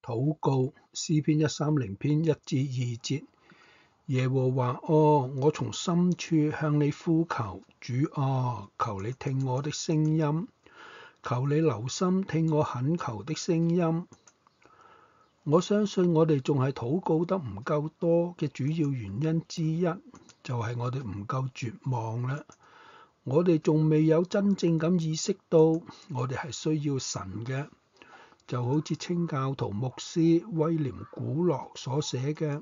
禱告，詩篇130篇1至2節。耶和華我從深處向你呼求，主求你聽我的聲音，求你留心聽我懇求的聲音。我相信我哋仲係禱告得唔夠多嘅主要原因之一，就係我哋唔夠絕望啦。我哋仲未有真正咁意識到我哋係需要神嘅，就好似清教徒牧師威廉古諾所寫嘅，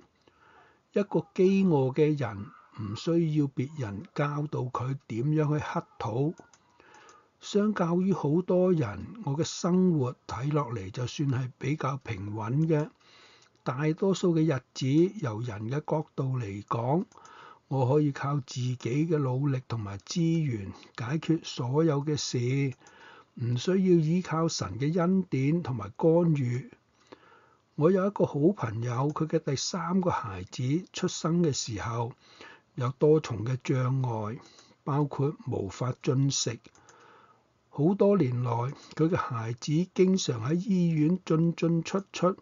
一個飢餓嘅人唔需要別人教導佢點樣去乞討。相較於好多人，我嘅生活睇落嚟就算係比較平穩嘅。大多數嘅日子，由人嘅角度嚟講，我可以靠自己嘅努力同埋資源解決所有嘅事，唔需要依靠神嘅恩典同埋干預。我有一個好朋友，佢嘅第3個孩子出生嘅時候有多重嘅障礙，包括無法進食。好多年來，佢嘅孩子經常喺醫院進出出，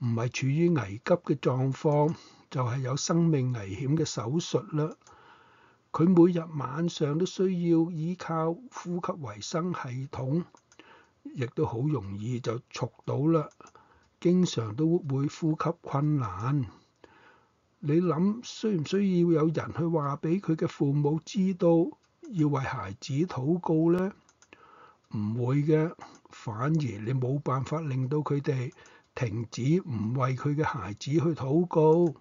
唔係處於危急嘅狀況，就係有生命危險嘅手術啦。佢每日晚上都需要依靠呼吸維生系統，亦都好容易就猝倒啦。經常都會呼吸困難。你諗需唔需要有人去話俾佢嘅父母知道要為孩子禱告呢？唔會嘅，反而你冇辦法令到佢哋停止唔為佢嘅孩子去禱告。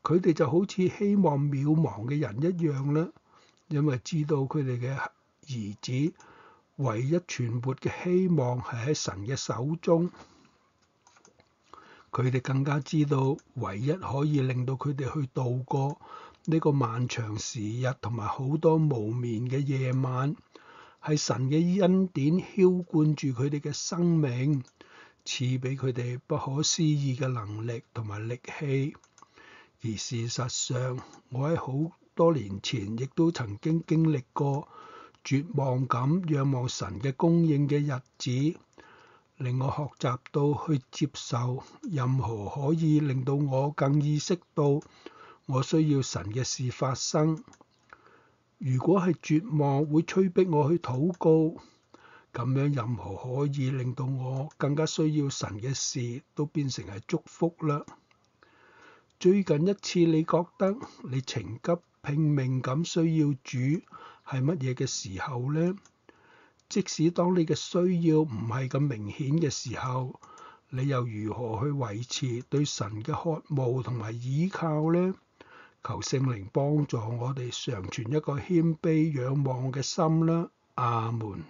佢哋就好似希望渺茫嘅人一樣啦，因為知道佢哋嘅兒子唯一存活嘅希望係喺神嘅手中。佢哋更加知道，唯一可以令到佢哋去度過呢個漫長時日同埋好多無眠嘅夜晚，係神嘅恩典澆灌住佢哋嘅生命，賜俾佢哋不可思議嘅能力同埋力氣。而事實上，我喺好多年前亦都曾經經歷過絕望咁仰望神嘅供應嘅日子，令我學習到去接受任何可以令到我更意識到我需要神嘅事發生。如果係絕望會催逼我去禱告，咁樣任何可以令到我更加需要神嘅事都變成係祝福啦。最近一次你覺得你情急拼命咁需要主係乜嘢嘅時候呢？即使當你嘅需要唔係咁明顯嘅時候，你又如何去維持對神嘅渴慕同埋依靠呢？求聖靈幫助我哋常存一個謙卑仰望嘅心啦。阿門。